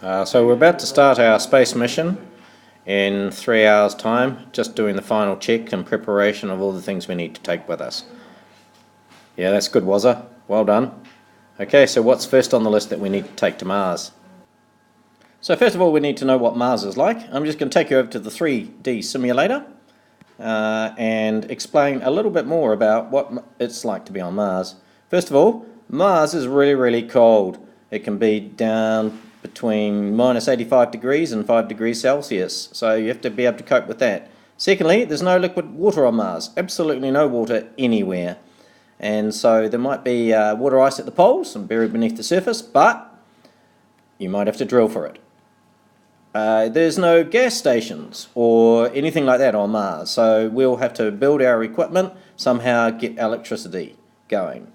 So we're about to start our space mission in 3 hours time, just doing the final check and preparation of all the things we need to take with us. Yeah, that's good, Wazza. Well done. Okay, so what's first on the list that we need to take to Mars? So first of all, we need to know what Mars is like. I'm just going to take you over to the 3D simulator and explain a little bit more about what it's like to be on Mars. First of all, Mars is really, really cold. It can be down between minus 85 degrees and 5 degrees Celsius, so you have to be able to cope with that. Secondly, there's no liquid water on Mars, absolutely no water anywhere. And so there might be water ice at the poles and buried beneath the surface, but you might have to drill for it. There's no gas stations or anything like that on Mars, so we'll have to build our equipment, somehow get electricity going.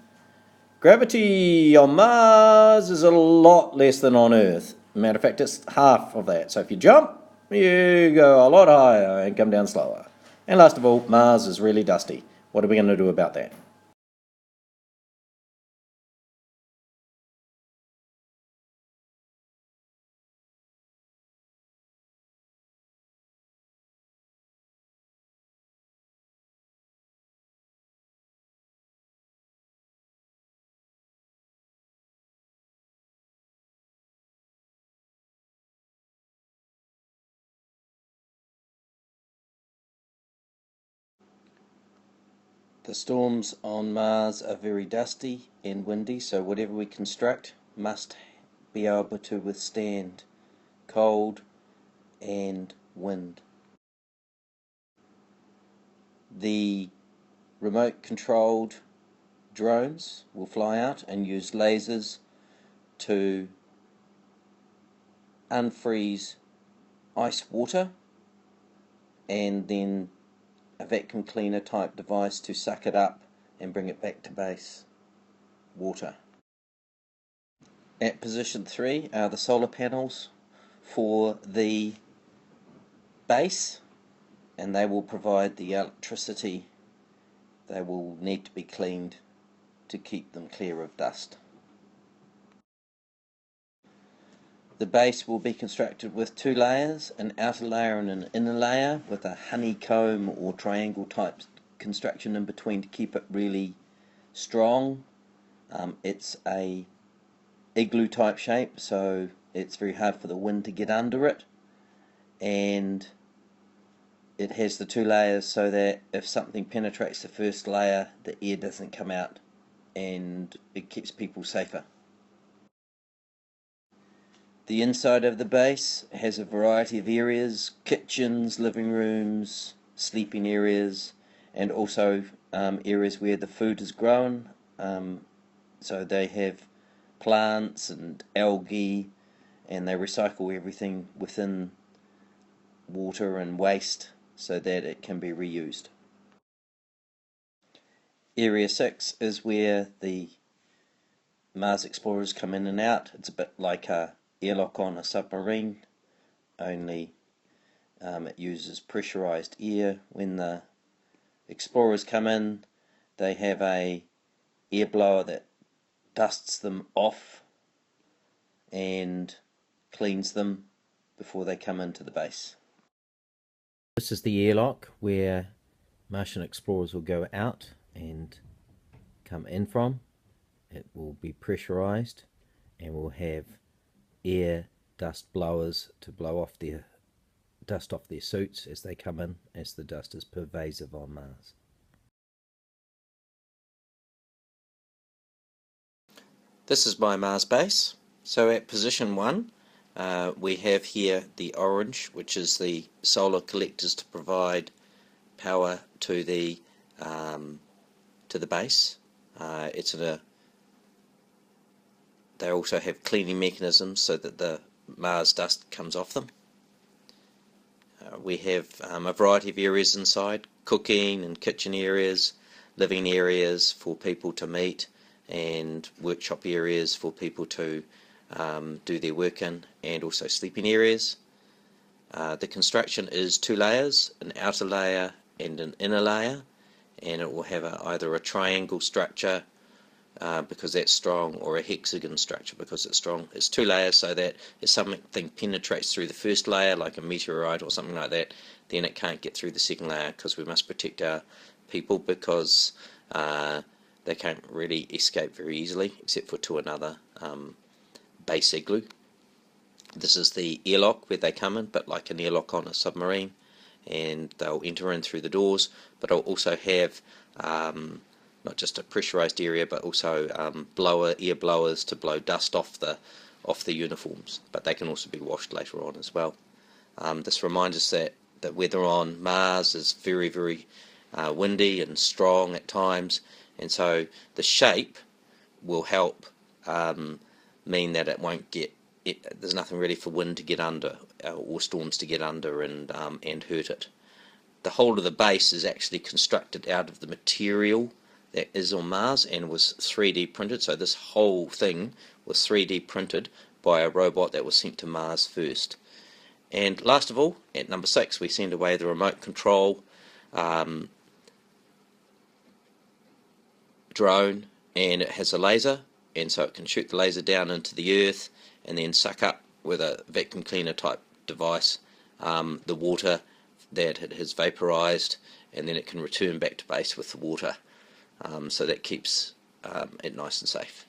Gravity on Mars is a lot less than on Earth. Matter of fact, it's half of that. So if you jump, you go a lot higher and come down slower. And last of all, Mars is really dusty. What are we going to do about that? The storms on Mars are very dusty and windy, so whatever we construct must be able to withstand cold and wind. The remote controlled drones will fly out and use lasers to unfreeze ice water and then a vacuum cleaner type device to suck it up and bring it back to base water. At position 3 are the solar panels for the base, and they will provide the electricity. They will need to be cleaned to keep them clear of dust. The base will be constructed with 2 layers, an outer layer and an inner layer, with a honeycomb or triangle type construction in between to keep it really strong. It's a igloo type shape, so it's very hard for the wind to get under it, and it has the 2 layers so that if something penetrates the first layer, the air doesn't come out and it keeps people safer. The inside of the base has a variety of areas: kitchens, living rooms, sleeping areas, and also areas where the food is grown. So they have plants and algae, and they recycle everything within water and waste so that it can be reused. Area 6 is where the Mars explorers come in and out. It's a bit like a airlock on a submarine, only it uses pressurized air. When the explorers come in, they have a air blower that dusts them off and cleans them before they come into the base. This is the airlock where Martian explorers will go out and come in from. It will be pressurized and will have air dust blowers to blow off their dust off their suits as they come in, as the dust is pervasive on Mars. This is my Mars base. So at position 1 we have here the orange, which is the solar collectors to provide power to the base. They also have cleaning mechanisms so that the Mars dust comes off them. We have a variety of areas inside: cooking and kitchen areas, living areas for people to meet, and workshop areas for people to do their work in, and also sleeping areas. The construction is 2 layers, an outer layer and an inner layer, and it will have either a triangle structure because that's strong, or a hexagon structure because it's strong. It's 2 layers, so that if something penetrates through the first layer, like a meteorite or something like that, then it can't get through the second layer, because we must protect our people, because they can't really escape very easily, except for to another base igloo. This is the airlock where they come in, but like an airlock on a submarine, and they'll enter in through the doors, but it'll also have not just a pressurized area, but also air blowers to blow dust off the uniforms, but they can also be washed later on as well. This reminds us that the weather on Mars is very, very windy and strong at times, and so the shape will help mean that it won't get there's nothing really for wind to get under, or storms to get under and hurt it. The whole of the base is actually constructed out of the material that is on Mars and was 3D printed, so this whole thing was 3D printed by a robot that was sent to Mars first. And last of all, at number 6, we send away the remote control drone, and it has a laser, and so it can shoot the laser down into the earth and then suck up with a vacuum cleaner type device the water that it has vaporized, and then it can return back to base with the water, so that keeps it nice and safe.